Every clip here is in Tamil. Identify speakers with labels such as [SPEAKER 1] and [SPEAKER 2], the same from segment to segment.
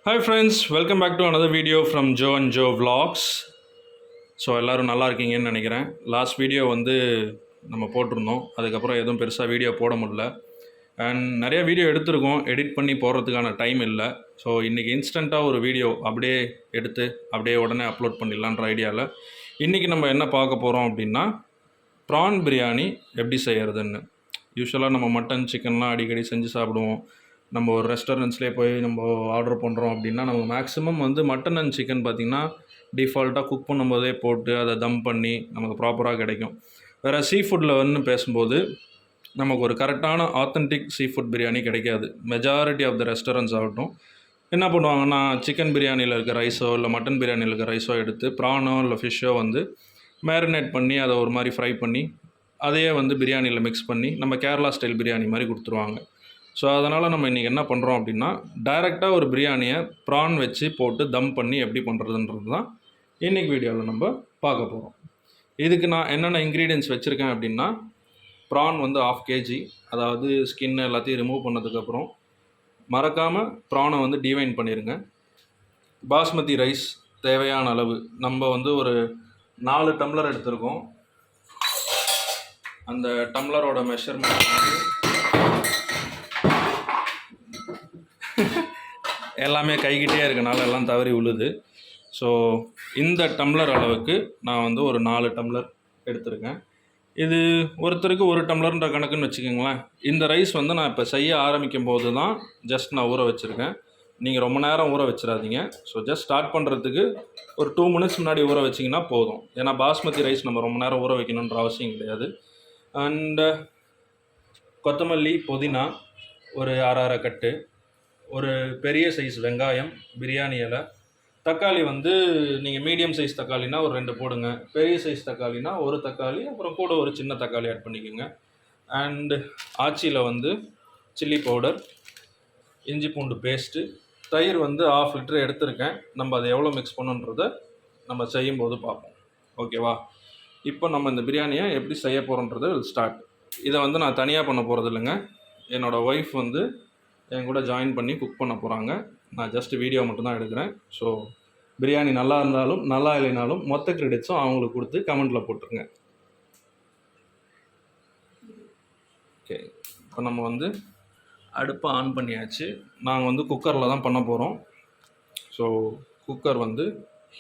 [SPEAKER 1] Hi friends, welcome back to another video from Joe and Joe Vlogs. So எல்லோரும் நல்லா இருக்கீங்கன்னு நினைக்கிறேன். லாஸ்ட் வீடியோ வந்து நம்ம போட்டிருந்தோம். அதுக்கப்புறம் எதுவும் பெருசாக வீடியோ போட முடியல. அண்ட் நிறைய வீடியோ எடுத்திருக்கோம், எடிட் பண்ணி போடுறதுக்கான டைம் இல்லை. ஸோ இன்றைக்கி இன்ஸ்டண்ட்டாக ஒரு வீடியோ அப்படியே எடுத்து அப்படியே உடனே அப்லோட் பண்ணிடலான்ற ஐடியாவில் இன்றைக்கி நம்ம என்ன பார்க்க போகிறோம் அப்படின்னா, ப்ரான் பிரியாணி எப்படி செய்கிறதுன்னு. யூஸ்வலாக நம்ம மட்டன் சிக்கன்லாம் அடிக்கடி செஞ்சு சாப்பிடுவோம். நம்ம ஒரு ரெஸ்டாரண்ட்ஸ்லேயே போய் நம்ம ஆர்டர் பண்ணுறோம் அப்படின்னா, நம்ம மேக்ஸிமம் வந்து மட்டன் அண்ட் சிக்கன் பார்த்திங்கன்னா டிஃபால்ட்டாக குக் பண்ணும்போதே போட்டு அதை தம் பண்ணி நமக்கு ப்ராப்பராக கிடைக்கும். வேறு சீ ஃபுட்டில் வந்து பேசும்போது நமக்கு ஒரு கரெக்டான ஆத்தென்டிக் சீ ஃபுட் பிரியாணி கிடைக்காது. மெஜாரிட்டி ஆஃப் த ரெஸ்டாரண்ட்ஸ் ஆகட்டும் என்ன பண்ணுவாங்கன்னா, சிக்கன் பிரியாணியில் இருக்க ரைஸோ இல்லை மட்டன் பிரியாணியில் இருக்க ரைஸோ எடுத்து ப்ரானோ இல்லை ஃபிஷ்ஷோ வந்து மேரினேட் பண்ணி அதை ஒரு மாதிரி ஃப்ரை பண்ணி அதையே வந்து பிரியாணியில் மிக்ஸ் பண்ணி நம்ம கேரளா ஸ்டைல் பிரியாணி மாதிரி கொடுத்துருவாங்க. ஸோ அதனால் நம்ம இன்றைக்கி என்ன பண்ணுறோம் அப்படின்னா, டைரெக்டாக ஒரு பிரியாணியை ப்ரான் வச்சு போட்டு தம் பண்ணி எப்படி பண்ணுறதுன்றது தான் இன்றைக்கி வீடியோவில் நம்ம பார்க்க போகிறோம். இதுக்கு நான் என்னென்ன இன்க்ரீடியன்ட்ஸ் வச்சுருக்கேன் அப்படின்னா, ப்ரான் வந்து 1/2 kg, அதாவது ஸ்கின் எல்லாத்தையும் ரிமூவ் பண்ணதுக்கப்புறம் மறக்காமல் ப்ரானை வந்து டிவைன் பண்ணிடுங்க. பாஸ்மதி ரைஸ் தேவையான அளவு நம்ம வந்து ஒரு 4 டம்ளர் எடுத்திருக்கோம். அந்த டம்ளரோட மெஷர்மெண்ட் வந்து எல்லாமே கைக்கிட்டே இருக்கனால எல்லாம் தவறி உழுது. ஸோ இந்த டம்ளர் அளவுக்கு நான் வந்து ஒரு 4 டம்ளர் எடுத்திருக்கேன். இது ஒருத்தருக்கு 1 டம்ளர்ன்ற கணக்குன்னு வச்சுக்கோங்களேன். இந்த ரைஸ் வந்து நான் இப்போ செய்ய ஆரம்பிக்கும் போது தான் ஜஸ்ட் நான் ஊற வச்சுருக்கேன். நீங்கள் ரொம்ப நேரம் ஊற வச்சிடாதீங்க. ஸோ ஜஸ்ட் ஸ்டார்ட் பண்ணுறதுக்கு ஒரு 2 மினிட்ஸ் முன்னாடி ஊற வச்சிங்கன்னா போதும். ஏன்னா பாஸ்மதி ரைஸ் நம்ம ரொம்ப நேரம் ஊற வைக்கணுன்ற அவசியம் கிடையாது. அண்டு கொத்தமல்லி, புதினா ஒரு அரை கட்டு, ஒரு பெரிய சைஸ் வெங்காயம், பிரியாணி இலை, தக்காளி வந்து நீங்கள் மீடியம் சைஸ் தக்காளினா ஒரு 2 போடுங்க, பெரிய சைஸ் தக்காளினா ஒரு தக்காளி, அப்புறம் கூட ஒரு சின்ன தக்காளி ஆட் பண்ணிக்கோங்க. அண்டு ஆச்சியில் வந்து சில்லி பவுடர், இஞ்சி பூண்டு பேஸ்ட்டு, தயிர் வந்து 1/2 லிட்டர் எடுத்திருக்கேன். நம்ம அதை எவ்வளோ மிக்ஸ் பண்ணுன்றதை நம்ம செய்யும்போது பார்ப்போம். ஓகேவா? இப்போ நம்ம இந்த பிரியாணியை எப்படி செய்ய போகிறோன்றதை ஸ்டார்ட். இதை வந்து நான் தனியாக பண்ண போகிறது இல்லைங்க. என்னோடய ஒய்ஃப் வந்து என் கூட ஜாயின் பண்ணி குக் பண்ண போகிறாங்க. நான் ஜஸ்ட் வீடியோ மட்டும்தான் எடுக்கிறேன். ஸோ பிரியாணி நல்லா இருந்தாலும் நல்லா இல்லைனாலும் மொத்த கிரெடிட்ஸும் அவங்களுக்கு கொடுத்து கமெண்ட்டில் போட்டுருங்க. ஓகே, இப்போ நம்ம வந்து அடுப்பை ஆன் பண்ணியாச்சு. நாங்கள் வந்து குக்கரில் தான் பண்ண போகிறோம். ஸோ குக்கர் வந்து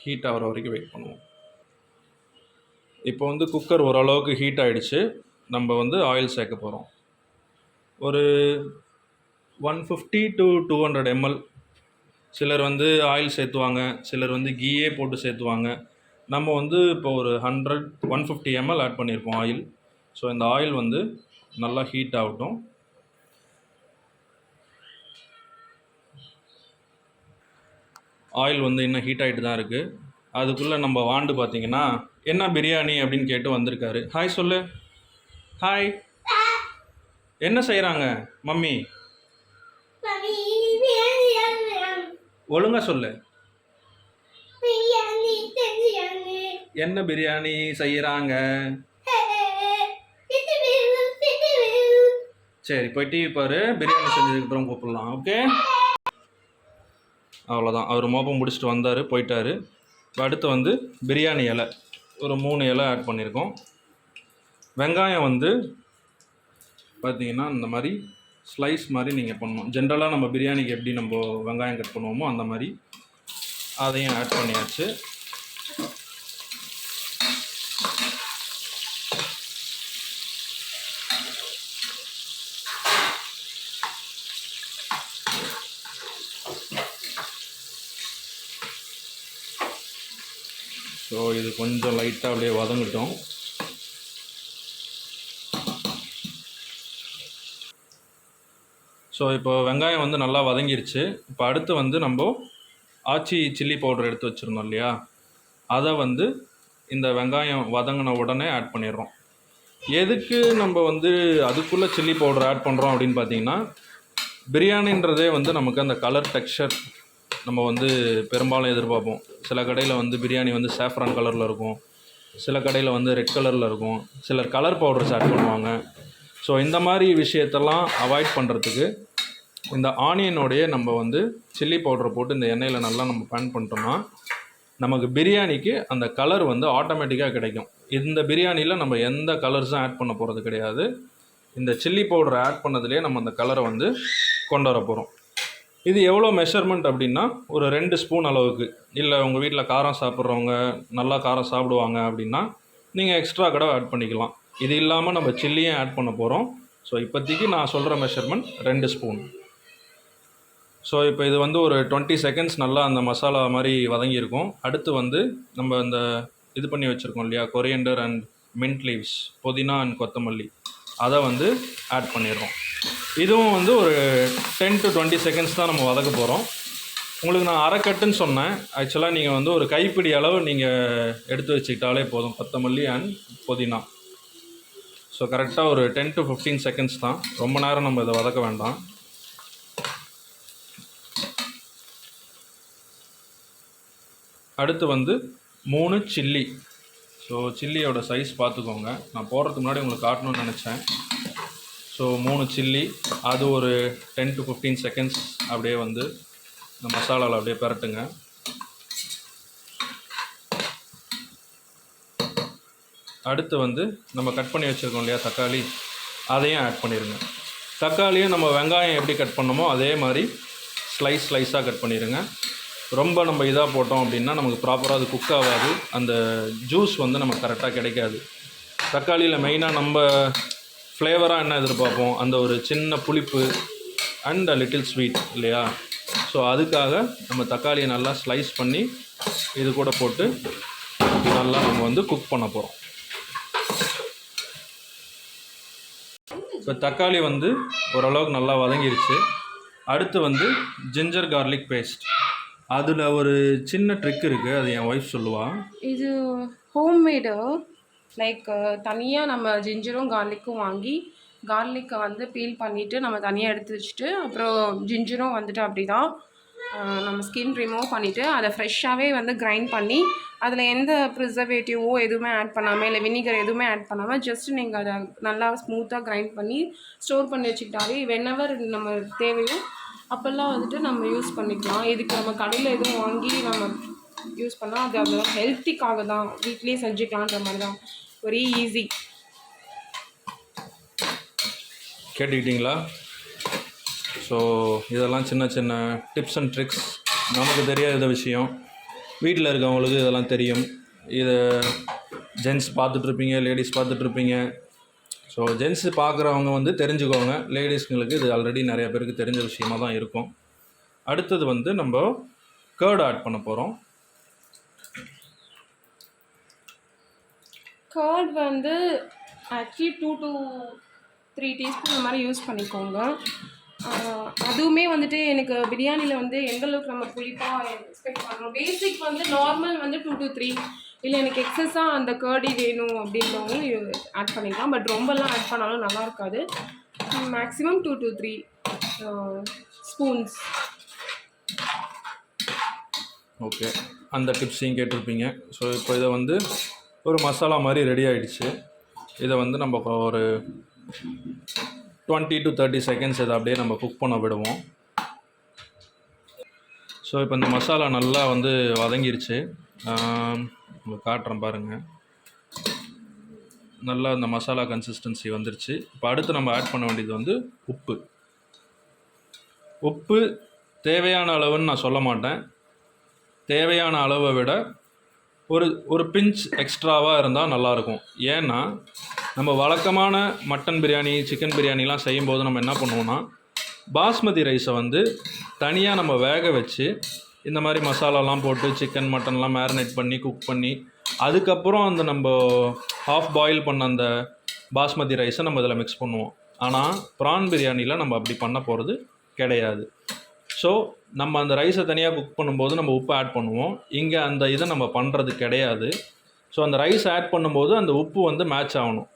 [SPEAKER 1] ஹீட் ஆகிற வரைக்கும் வெயிட் பண்ணுவோம். இப்போ வந்து குக்கர் ஓரளவுக்கு ஹீட் ஆகிடுச்சு. நம்ம வந்து ஆயில் சேர்க்க போகிறோம். ஒரு 150 to 200 ml. சிலர் வந்து ஆயில் சேர்த்துவாங்க, சிலர் வந்து கீயே போட்டு சேர்த்துவாங்க. நம்ம வந்து இப்போ ஒரு 150 ml ஆட் பண்ணியிருக்கோம் ஆயில். ஸோ இந்த ஆயில் வந்து நல்லா ஹீட் ஆகட்டும். ஆயில் வந்து இன்னும் ஹீட் ஆகிட்டு தான் இருக்குது. அதுக்குள்ளே நம்ம வாண்டு பார்த்திங்கன்னா, என்ன பிரியாணி அப்படின்னு கேட்டு வந்திருக்காரு. ஹாய் சொல்லு. ஹாய். என்ன செய்கிறாங்க மம்மி? ஒழுங்காக சொல்லு. என்ன பிரியாணி செய்கிறாங்க? சரி, போய் டிவி பாரு. பிரியாணி செஞ்சதுக்கப்புறம் கூப்பிடலாம். ஓகே, அவ்வளோதான். அவர் மோப்பம் முடிச்சுட்டு வந்தார், போயிட்டார். இப்போ அடுத்து வந்து பிரியாணி இலை ஒரு 3 இலை ஆட் பண்ணியிருக்கோம். வெங்காயம் வந்து பார்த்திங்கன்னா இந்த மாதிரி ஸ்லைஸ் மாதிரி நீங்கள் பண்ணணும். ஜென்ரலாக நம்ம பிரியாணிக்கு எப்படி நம்ம வெங்காயம் கட் பண்ணுவோமோ அந்த மாதிரி அதையும் ஆட் பண்ணியாச்சு. ஸோ இது கொஞ்சம் லைட்டாக அப்படியே வதங்கட்டும். ஸோ இப்போ வெங்காயம் வந்து நல்லா வதங்கிருச்சு. இப்போ அடுத்து வந்து நம்ம ஆச்சி சில்லி பவுடர் எடுத்து வச்சுருந்தோம் இல்லையா, அதை வந்து இந்த வெங்காயம் வதங்கின உடனே ஆட் பண்ணிடுறோம். எதுக்கு நம்ம வந்து அதுக்குள்ளே சில்லி பவுடர் ஆட் பண்ணுறோம் அப்படின்னு பார்த்தீங்கன்னா, பிரியாணின்றதே வந்து நமக்கு அந்த கலர் டெக்ஸ்சர் நம்ம வந்து பெரும்பாலும் எதிர்பார்ப்போம். சில கடையில் வந்து பிரியாணி வந்து சாஃப்ரான் கலரில் இருக்கும், சில கடையில் வந்து ரெட் கலரில் இருக்கும், சிலர் கலர் பவுடர்ஸ் ஆட் பண்ணுவாங்க. ஸோ இந்த மாதிரி விஷயத்தெல்லாம் அவாய்ட் பண்ணுறதுக்கு இந்த ஆனியனோடைய நம்ம வந்து சில்லி பவுடரை போட்டு இந்த எண்ணெயில் நல்லா நம்ம பேன் பண்ணிட்டோம்னா நமக்கு பிரியாணிக்கு அந்த கலர் வந்து ஆட்டோமேட்டிக்காக கிடைக்கும். இந்த பிரியாணியில் நம்ம எந்த கலர்ஸும் ஆட் பண்ண போகிறது கிடையாது. இந்த சில்லி பவுடரை ஆட் பண்ணதுலேயே நம்ம அந்த கலரை வந்து கொண்டு வர போகிறோம். இது எவ்வளோ மெஷர்மெண்ட் அப்படின்னா ஒரு 2 ஸ்பூன் அளவுக்கு. இல்லை உங்கள் வீட்டில் காரம் சாப்பிட்றவங்க நல்லா காரம் சாப்பிடுவாங்க அப்படின்னா நீங்கள் எக்ஸ்ட்ரா கூட ஆட் பண்ணிக்கலாம். இது இல்லாமல் நம்ம சில்லியும் ஆட் பண்ண போகிறோம். ஸோ இப்போதைக்கு நான் சொல்கிற மெஷர்மெண்ட் 2 ஸ்பூன். ஸோ இப்போ இது வந்து ஒரு 20 செகண்ட்ஸ் நல்லா அந்த மசாலா மாதிரி வதங்கியிருக்கும். அடுத்து வந்து நம்ம இந்த இது பண்ணி வச்சுருக்கோம் இல்லையா, கொரியண்டர் அண்ட் மின்ட் லீவ்ஸ், புதினா அண்ட் கொத்தமல்லி, அதை வந்து ஆட் பண்ணிடுறோம். இதுவும் வந்து ஒரு 10 to 20 செகண்ட்ஸ் தான் நம்ம வதக்க போகிறோம். உங்களுக்கு நான் அரைக்கட்டுன்னு சொன்னேன். ஆக்சுவலாக நீங்கள் வந்து ஒரு கைப்பிடி அளவு நீங்கள் எடுத்து வச்சுக்கிட்டாலே போதும், கொத்தமல்லி அண்ட் புதினா. ஸோ கரெக்டாக ஒரு 10 to 15 செகண்ட்ஸ் தான், ரொம்ப நேரம் நம்ம இதை வதக்க வேண்டாம். அடுத்து வந்து 3 சில்லி. ஸோ சில்லியோட சைஸ் பார்த்துக்கோங்க, நான் போடுறதுக்கு முன்னாடி உங்களுக்கு காட்டணும்னு நினச்சேன். ஸோ 3 சில்லி, அது ஒரு 10 to 15 செகண்ட்ஸ் அப்படியே வந்து இந்த மசாலாவில் அப்படியே பரட்டுங்க. அடுத்து வந்து நம்ம கட் பண்ணி வச்சுருக்கோம் இல்லையா தக்காளி, அதையும் ஆட் பண்ணிடுங்க. தக்காளியும் நம்ம வெங்காயம் எப்படி கட் பண்ணோமோ அதே மாதிரி ஸ்லைஸாக கட் பண்ணிடுங்க. ரொம்ப நம்ம இதாக போட்டோம் அப்படின்னா நமக்கு ப்ராப்பராக அது குக் ஆகாது, அந்த ஜூஸ் வந்து நமக்கு கரெக்டாக கிடைக்காது. தக்காளியில் மெயினாக நம்ம ஃப்ளேவராக என்ன எதிர்பார்ப்போம், அந்த ஒரு சின்ன புளிப்பு அண்ட் லிட்டில் ஸ்வீட் இல்லையா. ஸோ அதுக்காக நம்ம தக்காளியை நல்லா ஸ்லைஸ் பண்ணி இது கூட போட்டு நல்லா நம்ம வந்து குக் பண்ண போகிறோம். இப்போ தக்காளி வந்து ஓரளவுக்கு நல்லா வதங்கிருச்சு. அடுத்து வந்து ஜிஞ்சர் கார்லிக் பேஸ்ட். அதில் ஒரு சின்ன ட்ரிக் இருக்குது, அது என் ஒய்ஃப் சொல்லுவாள்.
[SPEAKER 2] இது ஹோம்மேடு. லைக் தனியாக நம்ம ஜிஞ்சரும் கார்லிக்கும் வாங்கி கார்லிக்கை வந்து பீல் பண்ணிவிட்டு நம்ம தனியாக எடுத்து வச்சுட்டு, அப்புறம் ஜிஞ்சரும் வந்துட்டு அப்படி தான் நம்ம ஸ்கின் ரிமூவ் பண்ணிவிட்டு அதை ஃப்ரெஷ்ஷாகவே வந்து கிரைண்ட் பண்ணி அதில் எந்த ப்ரிசர்வேட்டிவோ எதுவுமே ஆட் பண்ணாமல் இல்லை வினிகர் எதுவுமே ஆட் பண்ணாமல் ஜஸ்ட் நீங்கள் அதை நல்லா ஸ்மூத்தாக கிரைண்ட் பண்ணி ஸ்டோர் பண்ணி வச்சுக்கிட்டாலே வென்எவர் நம்ம தேவையோ அப்போல்லாம் வந்துட்டு நம்ம யூஸ் பண்ணிக்கலாம். இதுக்கு நம்ம கடையில் எதுவும் வாங்கி நம்ம யூஸ் பண்ணால் அது அதோட ஹெல்த்திக்காக தான், வீட்லேயே செஞ்சுக்கலான்ற மாதிரி தான், வெரி ஈஸி.
[SPEAKER 1] கேட்டுக்கிட்டிங்களா? ஸோ இதெல்லாம் சின்ன சின்ன டிப்ஸ் அண்ட் ட்ரிக்ஸ், நமக்கு தெரியாத விஷயம், வீட்டில் இருக்கவங்களுக்கு இதெல்லாம் தெரியும். இதை ஜென்ட்ஸ் பார்த்துட்ருப்பீங்க, லேடிஸ் பார்த்துட்ருப்பீங்க. ஸோ ஜென்ட்ஸ் பார்க்குறவங்க வந்து தெரிஞ்சுக்கோங்க, லேடிஸ்ங்களுக்கு இது ஆல்ரெடி நிறைய பேருக்கு தெரிஞ்ச விஷயமாக தான் இருக்கும். அடுத்தது வந்து நம்ம கர்ட் ஆட் பண்ண போகிறோம்.
[SPEAKER 2] கர்ட் வந்து ஆக்சுவலி 2 to 3 டீஸ்பூன் இந்த மாதிரி யூஸ் பண்ணிக்கோங்க. அதுவுமே வந்துட்டு எனக்கு பிரியாணியில் வந்து எந்தளவுக்கு நம்ம புளிப்பாக எக்ஸ்பெக்ட் பண்ணுறோம். பேசிக் வந்து நார்மல் வந்து 2 to 3, இல்லை எனக்கு எக்ஸஸாக அந்த கர்டி வேணும் அப்படின்றவங்களும் ஆட் பண்ணிக்கலாம். பட் ரொம்பலாம் ஆட் பண்ணாலும் நல்லா இருக்காது. Maximum 2 to 3 spoons.
[SPEAKER 1] ஓகே, அந்த டிப்ஸையும் கேட்டிருப்பீங்க. ஸோ இப்போ இதை வந்து ஒரு மசாலா மாதிரி ரெடி ஆகிடுச்சு. இதை வந்து நம்ம ஒரு 20 to 30 செகண்ட்ஸ் இதை அப்படியே நம்ம குக் பண்ண விடுவோம். ஸோ இப்போ இந்த மசாலா நல்லா வந்து வதங்கிருச்சு. உங்களுக்கு காட்டுறேன் பாருங்கள், நல்லா இந்த மசாலா கன்சிஸ்டன்சி வந்துருச்சு. இப்போ அடுத்து நம்ம ஆட் பண்ண வேண்டியது வந்து உப்பு. உப்பு தேவையான அளவுன்னு நான் சொல்ல மாட்டேன், தேவையான அளவை விட ஒரு பிஞ்ச் எக்ஸ்ட்ராவாக இருந்தால் நல்லாயிருக்கும். ஏன்னா நம்ம வழக்கமான மட்டன் பிரியாணி, சிக்கன் பிரியாணிலாம் செய்யும்போது நம்ம என்ன பண்ணுவோன்னா, பாஸ்மதி ரைஸை வந்து தனியாக நம்ம வேக வச்சு இந்த மாதிரி மசாலாலாம் போட்டு சிக்கன் மட்டன்லாம் மேரினேட் பண்ணி குக் பண்ணி அதுக்கப்புறம் அந்த நம்ம ஹாஃப் பாயில் பண்ண அந்த பாஸ்மதி ரைஸை நம்ம இதில் மிக்ஸ் பண்ணுவோம். ஆனால் ப்ரான் பிரியாணியில் நம்ம அப்படி பண்ண போகிறது கிடையாது. ஸோ நம்ம அந்த ரைஸை தனியாக குக் பண்ணும்போது நம்ம உப்பு ஆட் பண்ணுவோம். இங்கே அந்த இதை நம்ம பண்ணுறது கிடையாது. ஸோ அந்த ரைஸ் ஆட் பண்ணும்போது அந்த உப்பு வந்து மேட்ச் ஆகணும்.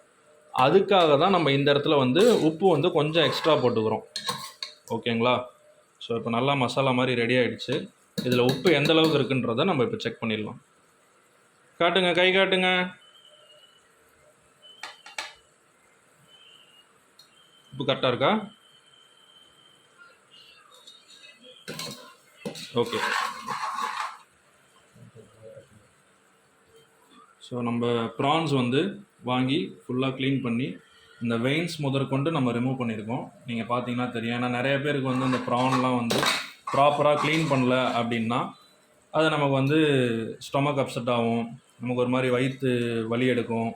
[SPEAKER 1] அதுக்காக தான் நம்ம இந்த இடத்துல வந்து உப்பு வந்து கொஞ்சம் எக்ஸ்ட்ரா போட்டுக்கிறோம். ஓகேங்களா? ஸோ இப்போ நல்லா மசாலா மாதிரி ரெடி ஆகிடுச்சு. இதில் உப்பு எந்த அளவுக்கு இருக்குன்றதை நம்ம இப்போ செக் பண்ணிடலாம். காட்டுங்க, கை காட்டுங்க. உப்பு கரெக்டாக இருக்கா? ஓகே. ஸோ நம்ம ப்ரான்ஸ் வந்து வாங்கி ஃபுல்லாக க்ளீன் பண்ணி இந்த வெயின்ஸ் முதற்கொண்டு நம்ம ரிமூவ் பண்ணியிருக்கோம். நீங்கள் பார்த்தீங்கன்னா தெரியும். ஏன்னா நிறைய பேருக்கு வந்து இந்த ப்ரான்லாம் வந்து ப்ராப்பராக க்ளீன் பண்ணல அப்படின்னா அது நமக்கு வந்து ஸ்டொமக் அப்செட் ஆகும், நமக்கு ஒரு மாதிரி வயிற்று வலி எடுக்கும்,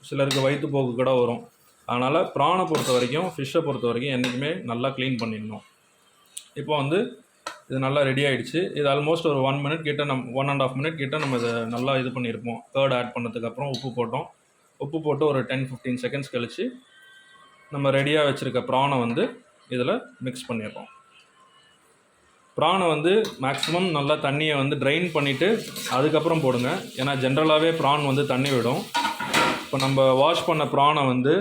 [SPEAKER 1] சிலருக்கு வயிற்றுப்போக்கு கூட வரும். அதனால் ப்ரானை பொறுத்த வரைக்கும், ஃபிஷ்ஷை பொறுத்த வரைக்கும் என்றைக்குமே நல்லா க்ளீன் பண்ணிடணும். இப்போ வந்து இது நல்லா ரெடி ஆகிடுச்சு. இது ஆல்மோஸ்ட் ஒரு 1 மினிட் கிட்ட 1.5 மினிட் கிட்ட நம்ம இதை நல்லா இது பண்ணியிருப்போம். கர்ட் ஆட் பண்ணதுக்கப்புறம் உப்பு போட்டோம். உப்பு போட்டு ஒரு 10-15 செகண்ட்ஸ் கழித்து நம்ம ரெடியாக வச்சுருக்க ப்ரானை வந்து இதில் மிக்ஸ் பண்ணிடுறோம். ப்ரானை வந்து மேக்ஸிமம் நல்லா தண்ணியை வந்து ட்ரைன் பண்ணிவிட்டு அதுக்கப்புறம் போடுங்க. ஏன்னா ஜென்ரலாகவே ப்ரான் வந்து தண்ணி விடும். இப்போ நம்ம வாஷ் பண்ண ப்ரானை வந்து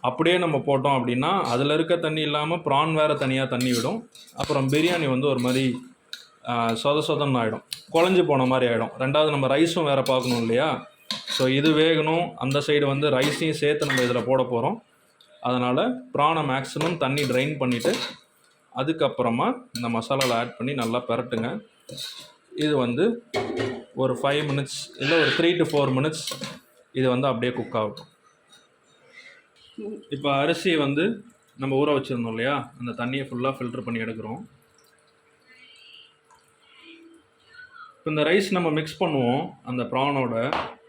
[SPEAKER 1] அப்படியே நம்ம போட்டோம் அப்படின்னா அதில் இருக்க தண்ணி இல்லாமல் ப்ரான் வேறு தனியாக தண்ணி விடும். அப்புறம் பிரியாணி வந்து ஒரு மாதிரி சொதன்னு ஆகிடும், குழஞ்சி போன மாதிரி ஆகிடும். ரெண்டாவது நம்ம ரைஸும் வேறு பார்க்கணும் இல்லையா? ஸோ இது வேகணும், அந்த சைடு வந்து ரைஸையும் சேர்த்து நம்ம இதில் போட போகிறோம். அதனால் ப்ரானை மேக்ஸிமம் தண்ணி ட்ரைன் பண்ணிவிட்டு அதுக்கப்புறமா இந்த மசாலாவில் ஆட் பண்ணி நல்லா பரட்டுங்க. இது வந்து ஒரு 5 மினிட்ஸ் இல்லை ஒரு 3 to 4 மினிட்ஸ் இது வந்து அப்படியே குக் ஆகட்டும். இப்போ அரிசியை வந்து நம்ம ஊற வச்சுருந்தோம் இல்லையா, அந்த தண்ணியை ஃபுல்லாக ஃபில்டர் பண்ணி எடுக்கிறோம். இப்போ இந்த ரைஸ் நம்ம மிக்ஸ் பண்ணுவோம் அந்த ப்ரானோட.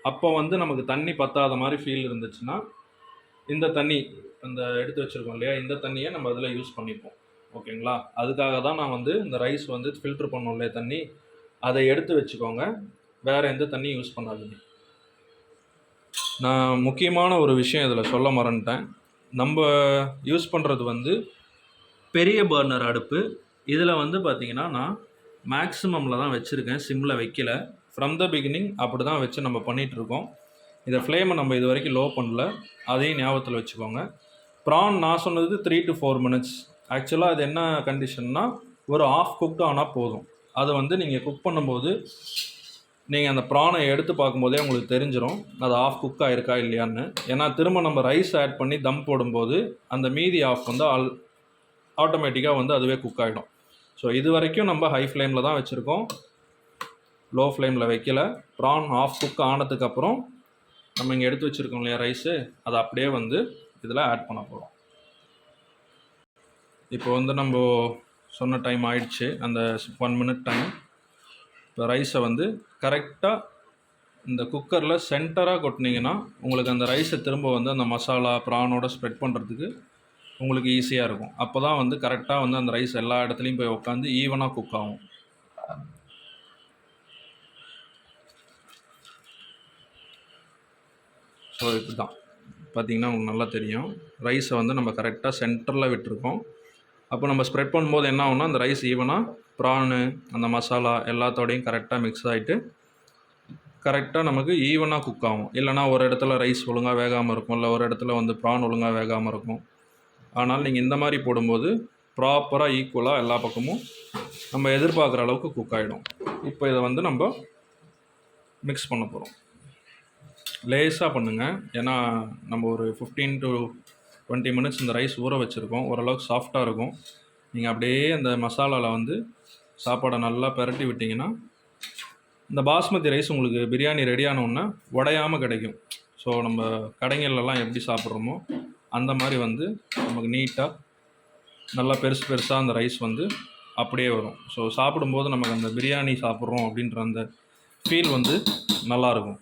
[SPEAKER 1] அப்போ வந்து நமக்கு தண்ணி பத்தாத மாதிரி ஃபீல் இருந்துச்சுன்னா இந்த தண்ணி இந்த எடுத்து வச்சுருக்கோம் இல்லையா, இந்த தண்ணியை நம்ம அதில் யூஸ் பண்ணிப்போம். ஓகேங்களா? அதுக்காக தான் நான் வந்து இந்த ரைஸ் வந்து ஃபில்டர் பண்ணோம் இல்லையா தண்ணி, அதை எடுத்து வச்சுக்கோங்க. வேறு எந்த தண்ணியும் யூஸ் பண்ணாதீங்க. நான் முக்கியமான ஒரு விஷயம் இதில் சொல்ல மறந்துட்டேன். நம்ம யூஸ் பண்ணுறது வந்து பெரிய பர்னர் அடுப்பு. இதில் வந்து பார்த்திங்கன்னா நான் மேக்ஸிமமில் தான் வச்சுருக்கேன், சிம்மில் வைக்கல. ஃப்ரம் த பிகினிங் அப்படி தான் வச்சு நம்ம பண்ணிகிட்ருக்கோம். இதை ஃப்ளேமை நம்ம இது வரைக்கும் லோ பண்ணல, அதையும் ஞாபகத்தில் வச்சுக்கோங்க. ப்ரான் நான் சொன்னது 3 to 4 மினிட்ஸ். ஆக்சுவலாக அது என்ன கண்டிஷன்னா ஒரு ஆஃப் குக் ஆனால் போதும். அதை வந்து நீங்கள் குக் பண்ணும்போது நீங்கள் அந்த ப்ரானை எடுத்து பார்க்கும்போதே உங்களுக்கு தெரிஞ்சிடும் அது ஆஃப் குக் ஆகிருக்கா இல்லையான்னு. ஏன்னா திரும்ப நம்ம ரைஸ் ஆட் பண்ணி தம் போடும்போது அந்த மீதி ஆஃப் வந்து ஆட்டோமேட்டிக்காக வந்து அதுவே குக் ஆகிடும். ஸோ இது வரைக்கும் நம்ம ஹை ஃப்ளேமில் தான் வச்சுருக்கோம், லோ ஃப்ளேமில் வைக்கல. ப்ரான் ஆஃப் குக் ஆனதுக்கப்புறம் நம்ம இங்கே எடுத்து வச்சுருக்கோம் இல்லையா ரைஸு, அதை அப்படியே வந்து இதில் ஆட் பண்ண போகிறோம். இப்போ வந்து நம்ம சொன்ன டைம் ஆயிடுச்சு, அந்த 1 மினிட் டைம். இப்போ ரைஸை வந்து கரெக்டாக இந்த குக்கரில் சென்டராக கொட்டினீங்கன்னா உங்களுக்கு அந்த ரைஸை திரும்ப வந்து அந்த மசாலா ப்ரானோட ஸ்ப்ரெட் பண்ணுறதுக்கு உங்களுக்கு ஈஸியாக இருக்கும். அப்போ தான் வந்து கரெக்டாக வந்து அந்த ரைஸ் எல்லா இடத்துலையும் போய் உட்காந்து ஈவனாக குக் ஆகும். ஸோ இப்படி தான் பார்த்திங்கன்னா உங்களுக்கு நல்லா தெரியும். ரைஸை வந்து நம்ம கரெக்டாக சென்டரில் விட்டுருக்கோம். அப்போ நம்ம ஸ்ப்ரெட் பண்ணும்போது என்ன ஆகும்னா அந்த ரைஸ் ஈவனாக ப்ரானு அந்த மசாலா எல்லாத்தோடையும் கரெக்டாக மிக்ஸ் ஆகிட்டு கரெக்டாக நமக்கு ஈவனாக குக் ஆகும். இல்லைனா ஒரு இடத்துல ரைஸ் ஒழுங்காக வேகாமல் இருக்கும், இல்லை ஒரு இடத்துல வந்து ப்ரான் ஒழுங்காக வேகாமல் இருக்கும். ஆனால் நீங்கள் இந்த மாதிரி போடும்போது ப்ராப்பராக ஈக்குவலாக எல்லா பக்கமும் நம்ம எதிர்பார்க்குற அளவுக்கு குக் ஆகிடும். இப்போ இதை வந்து நம்ம மிக்ஸ் பண்ண போகிறோம். லேஸாக பண்ணுங்கள், ஏன்னா நம்ம ஒரு 15 to 20 மினிட்ஸ் இந்த ரைஸ் ஊற வச்சுருக்கோம். ஓரளவுக்கு சாஃப்டாக இருக்கும். நீங்கள் அப்படியே அந்த மசாலாவில் வந்து சாப்பாடை நல்லா பெரட்டி விட்டிங்கன்னா இந்த பாஸ்மதி ரைஸ் உங்களுக்கு பிரியாணி ரெடியானோடனே உடையாமல் கிடைக்கும். ஸோ நம்ம கடைங்கள்லாம் எப்படி சாப்பிட்றோமோ அந்த மாதிரி வந்து நமக்கு நீட்டாக நல்லா பெருசு பெருசாக அந்த ரைஸ் வந்து அப்படியே வரும். ஸோ சாப்பிடும்போது நமக்கு அந்த பிரியாணி சாப்பிட்றோம் அப்படின்ற அந்த ஃபீல் வந்து நல்லாயிருக்கும்.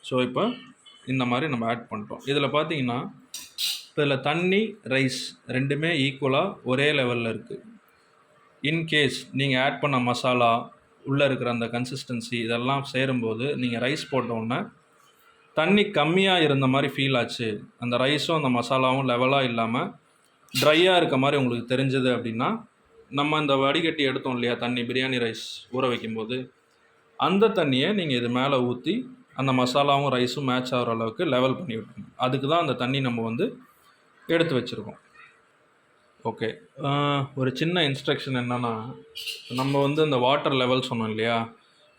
[SPEAKER 1] ஸோ இப்போ இந்த மாதிரி நம்ம ஆட் பண்ணிட்டோம். இதில் பார்த்தீங்கன்னா இப்போ இதில் தண்ணி ரைஸ் ரெண்டுமே ஈக்குவலாக ஒரே லெவலில் இருக்குது. இன்கேஸ் நீங்கள் ஆட் பண்ண மசாலா உள்ளே இருக்கிற அந்த கன்சிஸ்டன்சி இதெல்லாம் சேரும்போது நீங்கள் ரைஸ் போட்டோன்னே தண்ணி கம்மியாக இருந்த மாதிரி ஃபீல் ஆச்சு, அந்த ரைஸும் அந்த மசாலாவும் லெவலாக இல்லாமல் ட்ரையாக இருக்க மாதிரி உங்களுக்கு தெரிஞ்சது அப்படின்னா நம்ம இந்த வடிகட்டி எடுத்தோம் இல்லையா தண்ணி, பிரியாணி ரைஸ் ஊற வைக்கும்போது அந்த தண்ணியை நீங்கள் இது மேலே ஊற்றி அந்த மசாலாவும் ரைஸும் மேட்ச் ஆகிற அளவுக்கு லெவல் பண்ணி விட்டுருங்க. அதுக்கு தான் அந்த தண்ணி நம்ம வந்து எடுத்து வச்சுருக்கோம். ஓகே, ஒரு சின்ன இன்ஸ்ட்ரக்ஷன் என்னென்னா, நம்ம வந்து அந்த வாட்டர் லெவல் சொன்னோம் இல்லையா,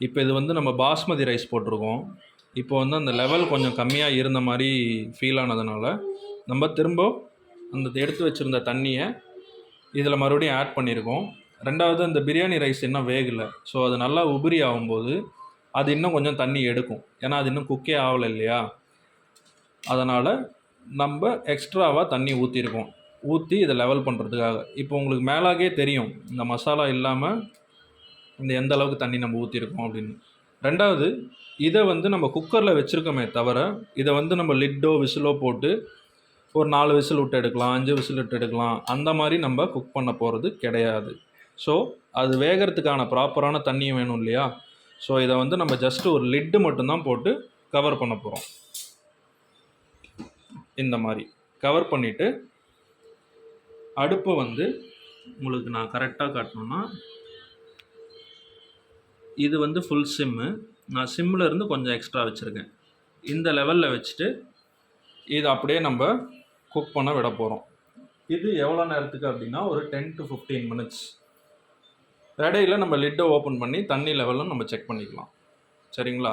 [SPEAKER 1] இப்போ இது வந்து நம்ம பாஸ்மதி ரைஸ் போட்டிருக்கோம். இப்போ வந்து அந்த லெவல் கொஞ்சம் கம்மியாக இருந்த மாதிரி ஃபீல் ஆனதுனால நம்ம திரும்ப அந்த எடுத்து வச்சுருந்த தண்ணியை இதில் மறுபடியும் ஆட் பண்ணியிருக்கோம். ரெண்டாவது அந்த பிரியாணி ரைஸ் இன்னும் வேகலை. ஸோ அது நல்லா உதிரி ஆகும்போது அது இன்னும் கொஞ்சம் தண்ணி எடுக்கும். ஏன்னா அது இன்னும் குக்கே ஆகலை இல்லையா? அதனால் நம்ம எக்ஸ்ட்ராவாக தண்ணி ஊற்றிருக்கோம். ஊற்றி இதை லெவல் பண்ணுறதுக்காக. இப்போ உங்களுக்கு மேலாகவே தெரியும் இந்த மசாலா இல்லாமல் இந்த எந்த அளவுக்கு தண்ணி நம்ம ஊற்றிருக்கோம் அப்படின்னு. ரெண்டாவது, இதை வந்து நம்ம குக்கரில் வச்சுருக்கோமே தவிர இதை வந்து நம்ம லிட்டோ விசிலோ போட்டு ஒரு 4 விசில் விட்டு எடுக்கலாம், 5 விசில் விட்டு எடுக்கலாம். அந்த மாதிரி நம்ம குக் பண்ண போகிறது கிடையாது. ஸோ அது வேகிறதுக்கான ப்ராப்பரான தண்ணியும் வேணும் இல்லையா? ஸோ இதை வந்து நம்ம ஜஸ்ட்டு ஒரு லிட்டு மட்டும்தான் போட்டு கவர் பண்ண போகிறோம். இந்த மாதிரி கவர் பண்ணிவிட்டு அடுப்பை வந்து உங்களுக்கு நான் கரெக்டாக காட்டணுன்னா, இது வந்து ஃபுல் சிம்மு. நான் சிம்மில் இருந்து கொஞ்சம் எக்ஸ்ட்ரா வச்சுருக்கேன். இந்த லெவலில் வச்சுட்டு இது அப்படியே நம்ம குக் பண்ண விட போகிறோம். இது எவ்வளோ நேரத்துக்கு அப்படின்னா ஒரு 10 to 15 மினிட்ஸ். இடையில நம்ம லிட்டை ஓப்பன் பண்ணி தண்ணி லெவலும் நம்ம செக் பண்ணிக்கலாம். சரிங்களா?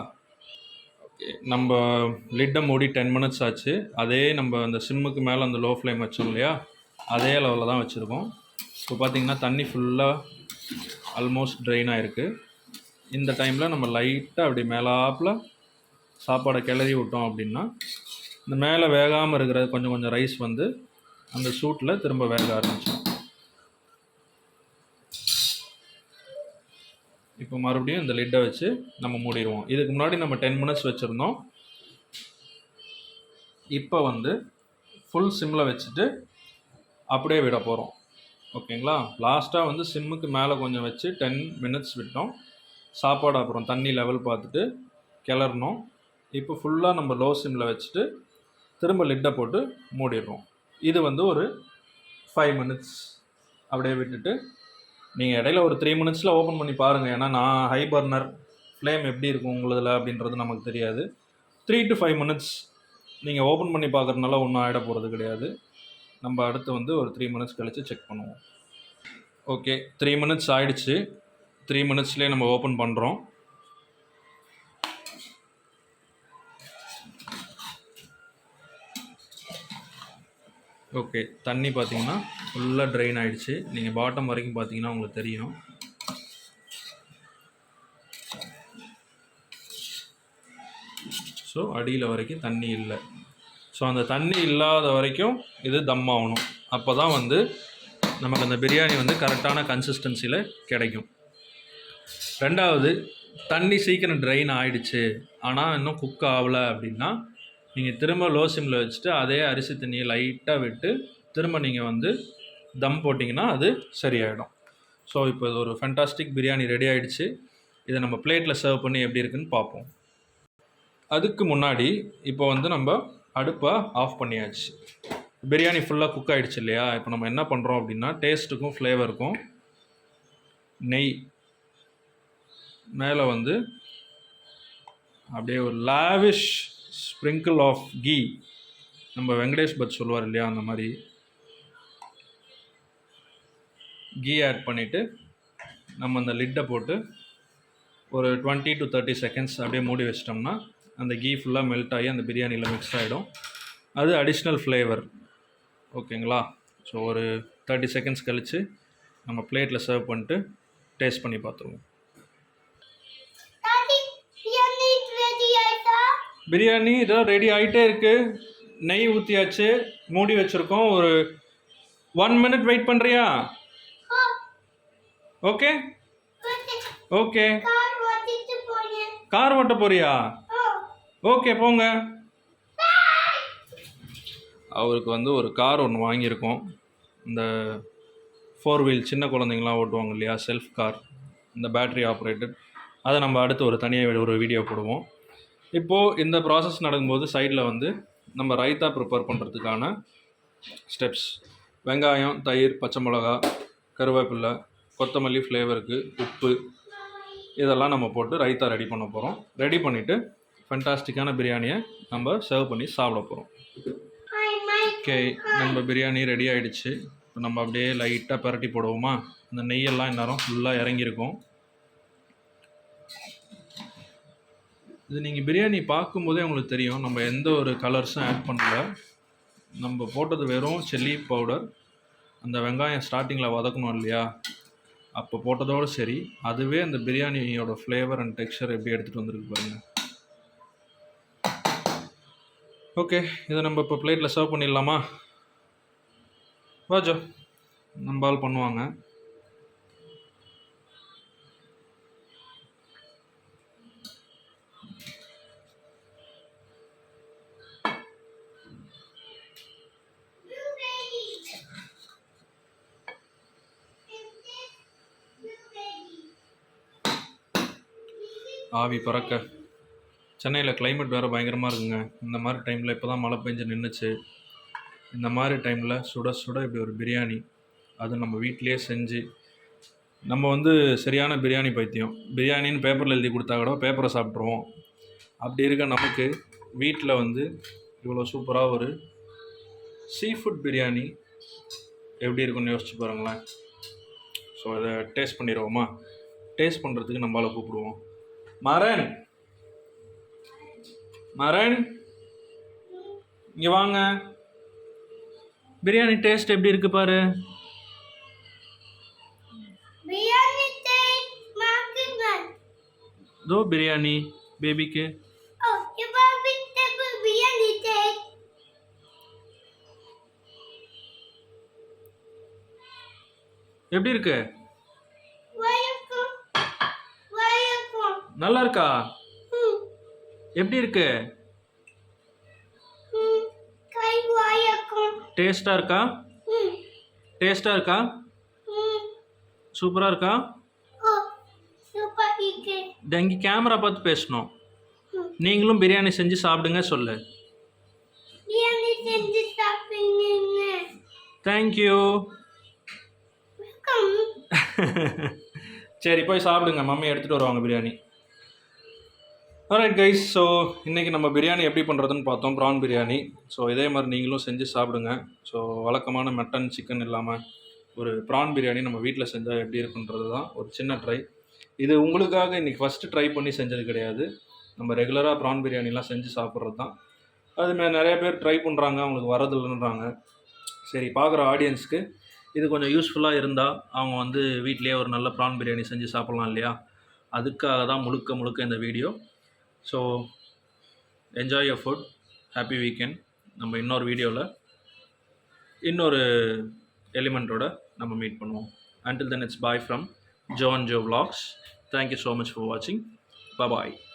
[SPEAKER 1] ஓகே, நம்ம லிட்டை மூடி 10 மினிட்ஸ் ஆச்சு. அதே நம்ம அந்த சிம்முக்கு மேலே அந்த லோ ஃப்ளேம் வச்சோம் இல்லையா, அதே லெவலில் தான் வச்சுருக்கோம். இப்போ பார்த்திங்கன்னா தண்ணி ஃபுல்லாக ஆல்மோஸ்ட் ட்ரெயின் ஆகிருக்கு. இந்த டைமில் நம்ம லைட்டாக அப்படி மேலாப்பில் சாப்பாடை கிளறி விட்டோம் அப்படின்னா இந்த மேலே வேகாமல் இருக்கிற கொஞ்சம் கொஞ்சம் ரைஸ் வந்து அந்த சூட்டில் திரும்ப வேக ஆரம்பிச்சிடும். இப்போ மறுபடியும் இந்த லிட்டை வச்சு நம்ம மூடிடுவோம். இதுக்கு முன்னாடி நம்ம 10 மினிட்ஸ் வச்சுருந்தோம். இப்போ வந்து ஃபுல் சிம்மில் வச்சுட்டு அப்படியே விட போகிறோம். ஓகேங்களா? லாஸ்ட்டாக வந்து சிம்முக்கு மேலே கொஞ்சம் வச்சு 10 மினிட்ஸ் விட்டோம். சாப்பாடு அப்புறம் தண்ணி லெவல் பார்த்துட்டு கிளறணும். இப்போ ஃபுல்லாக நம்ம லோ சிம்மில் வச்சுட்டு திரும்ப லிட்டை போட்டு மூடிடுறோம். இது வந்து ஒரு 5 மினிட்ஸ் அப்படியே விட்டுட்டு நீங்கள் இடையில ஒரு 3 மினிட்ஸில் ஓப்பன் பண்ணி பாருங்கள். ஏன்னா நான் ஹை பர்னர் ஃப்ளேம் எப்படி இருக்கும் உங்களுதில் அப்படின்றது நமக்கு தெரியாது. 3 to 5 மினிட்ஸ் நீங்கள் ஓப்பன் பண்ணி பார்க்குறதுனால ஒன்றும் ஆகிட போகிறது கிடையாது. நம்ம அடுத்து வந்து ஒரு 3 மினிட்ஸ் கழித்து செக் பண்ணுவோம். ஓகே, 3 மினிட்ஸ் ஆகிடுச்சு. 3 மினிட்ஸ்லேயே நம்ம ஓப்பன் பண்ணுறோம். ஓகே, தண்ணி பார்த்தீங்கன்னா ஃபுல்லாக ட்ரெயின் ஆகிடுச்சு. நீங்கள் பாட்டம் வரைக்கும் பார்த்தீங்கன்னா உங்களுக்கு தெரியும். ஸோ அடியில் வரைக்கும் தண்ணி இல்லை. ஸோ அந்த தண்ணி இல்லாத வரைக்கும் இது தம் ஆகணும். அப்போ தான் வந்து நமக்கு அந்த பிரியாணி வந்து கரெக்டான கன்சிஸ்டன்சியில் கிடைக்கும். ரெண்டாவது, தண்ணி சீக்கிரம் ட்ரெயின் ஆகிடுச்சு ஆனால் இன்னும் குக் ஆகலை அப்படின்னா நீங்கள் திரும்ப லோ சிம்மில் வச்சுட்டு அதே அரிசி தண்ணியை லைட்டாக விட்டு திரும்ப நீங்கள் வந்து தம் போட்டிங்கன்னா அது சரியாயிடும். ஸோ இப்போ இது ஒரு ஃபேண்டாஸ்டிக் பிரியாணி ரெடி ஆகிடுச்சு. இதை நம்ம பிளேட்டில் சர்வ் பண்ணி எப்படி இருக்குன்னு பார்ப்போம். அதுக்கு முன்னாடி இப்போ வந்து நம்ம அடுப்பை ஆஃப் பண்ணியாச்சு. பிரியாணி ஃபுல்லாக குக் ஆகிடுச்சு இல்லையா? இப்போ நம்ம என்ன பண்ணுறோம் அப்படின்னா டேஸ்ட்டுக்கும் ஃப்ளேவருக்கும் நெய் மேலே வந்து அப்படியே ஒரு லாவிஷ் ஸ்ப்ரிங்கிள் ஆஃப் கீ, நம்ம வெங்கடேஷ் பட் சொல்லுவார் இல்லையா, அந்த மாதிரி கீ ஆட் பண்ணிவிட்டு நம்ம அந்த லிட்டை போட்டு ஒரு 20 to 30 செகண்ட்ஸ் அப்படியே மூடி வச்சிட்டோம்னா அந்த கீ ஃபுல்லாக மெல்ட் ஆகி அந்த பிரியாணியில் மிக்ஸ் ஆகிடும். அது அடிஷ்னல் ஃப்ளேவர். ஓகேங்களா? ஸோ ஒரு 30 செகண்ட்ஸ் கழித்து நம்ம பிளேட்டில் சர்வ் பண்ணிட்டு டேஸ்ட் பண்ணி பார்த்துருவோம். பிரியாணி இதோ ரெடி ஆகிட்டே இருக்குது. நெய் ஊற்றியாச்சு, மூடி வச்சுருக்கோம். ஒரு 1 மினிட் வெயிட் பண்ணுறியா? Okay okay. கார் ஓட்ட போறியா? ஓகே, போங்க. அவருக்கு வந்து ஒரு கார் ஒன்று வாங்கியிருக்கோம். இந்த 4 வீல் சின்ன குழந்தைங்களாம் ஓட்டுவாங்க இல்லையா, செல்ஃப் கார், இந்த பேட்ரி ஆப்ரேட்டட். அதை நம்ம அடுத்து ஒரு தனியாக ஒரு வீடியோ போடுவோம். இப்போது இந்த ப்ராசஸ் நடக்கும்போது சைடில் வந்து நம்ம ரைத்தா ப்ரிப்பேர் பண்ணுறதுக்கான ஸ்டெப்ஸ், வெங்காயம், தயிர், பச்சை மிளகா, கருவேப்பிலை, கொத்தமல்லி ஃப்ளேவருக்கு, உப்பு, இதெல்லாம் நம்ம போட்டு ரைத்தா ரெடி பண்ண போகிறோம். ரெடி பண்ணிவிட்டு ஃபேண்டாஸ்டிக்கான பிரியாணியை நம்ம சர்வ் பண்ணி சாப்பிட போகிறோம். ஓகே, நம்ம பிரியாணி ரெடி ஆகிடுச்சு. இப்போ நம்ம அப்படியே லைட்டாக பரட்டி போடுவோமா? இந்த நெய்யெல்லாம் இந்நேரம் ஃபுல்லாக இறங்கியிருக்கும். இது நீங்கள் பிரியாணி பார்க்கும்போதே உங்களுக்கு தெரியும், நம்ம எந்த ஒரு கலர்ஸும் ஆட் பண்ணல. நம்ம போட்டது வெறும் சில்லி பவுடர். அந்த வெங்காயம் ஸ்டார்டிங்கில் வதக்கணும் இல்லையா, அப்போ போட்டதோடு சரி, அதுவே அந்த பிரியாணியோட ஃப்ளேவர் அண்ட் டெக்ஸ்சர் எப்படி எடுத்துகிட்டு வந்திருக்கு பாருங்கள். ஓகே, இதை நம்ம இப்போ பிளேட்டில் சர்வ் பண்ணிடலாமா? வாஜோ, நம்ம ஆள் பண்ணுவாங்க. ஆவி பறக்க. சென்னையில் கிளைமேட் வேறு பயங்கரமாக இருக்குங்க. இந்த மாதிரி டைமில் இப்போ தான் மழை பெஞ்சு நின்றுச்சு. இந்த மாதிரி டைமில் சுட சுட இப்படி ஒரு பிரியாணி, அது நம்ம வீட்டிலேயே செஞ்சு, நம்ம வந்து சரியான பிரியாணி பைத்தியம். பிரியாணின்னு பேப்பரில் எழுதி கொடுத்தா கூட பேப்பரை சாப்பிட்ருவோம். அப்படி இருக்க நமக்கு வீட்டில் வந்து இவ்வளோ சூப்பராக ஒரு சீ ஃபுட் பிரியாணி எப்படி இருக்குன்னு யோசிச்சு பாருங்களேன். ஸோ இதை டேஸ்ட் பண்ணிடுவோமா? டேஸ்ட் பண்ணுறதுக்கு நம்மளால் கூப்பிடுவோம். மரன், மரன் இங்கே வாங்க. பிரியாணி டேஸ்ட் எப்படி இருக்கு பாரு. दो बिरयानी बेबी के. எப்படி இருக்கு? நல்லா இருக்கா? எப்படி இருக்கு? டேஸ்டா இருக்கா? டேஸ்டா இருக்கா? சூப்பரா இருக்கா? இங்கே கேமரா பார்த்து பேசணும். நீங்களும் பிரியாணி செஞ்சு சாப்பிடுங்க சொல்லு. தேங்க்யூ. சரி, போய் சாப்பிடுங்க. மம்மி எடுத்துகிட்டு வருவாங்க பிரியாணி. ஆல்ரைட் கைஸ், ஸோ இன்றைக்கி நம்ம பிரியாணி எப்படி பண்ணுறதுன்னு பார்த்தோம், ப்ரான் பிரியாணி. ஸோ இதே மாதிரி நீங்களும் செஞ்சு சாப்பிடுங்க. ஸோ வழக்கமான மட்டன் சிக்கன் இல்லாமல் ஒரு ப்ரான் பிரியாணி நம்ம வீட்டில் செஞ்சால் எப்படி இருக்குன்றது தான் ஒரு சின்ன ட்ரை. இது உங்களுக்காக இன்றைக்கி ஃபஸ்ட்டு ட்ரை பண்ணி செஞ்சது கிடையாது. நம்ம ரெகுலராக ப்ரான் பிரியாணிலாம் செஞ்சு சாப்பிட்றது தான். அதுமாதிரி நிறைய பேர் ட்ரை பண்ணுறாங்க, அவங்களுக்கு வரதில்லைன்றாங்க. சரி, பார்க்குற ஆடியன்ஸ்க்கு இது கொஞ்சம் யூஸ்ஃபுல்லாக இருந்தால் அவங்க வந்து வீட்டிலேயே ஒரு நல்ல ப்ரான் பிரியாணி செஞ்சு சாப்பிட்லாம் இல்லையா? அதுக்காக தான் முழுக்க இந்த video. So enjoy your food. Happy weekend. நம்ம இன்னொரு வீடியோவில் இன்னொரு எலிமெண்ட்டோட நம்ம மீட் பண்ணுவோம். Until then, it's bye from Joe and Joe Vlogs. Thank you so much for watching. Bye-bye.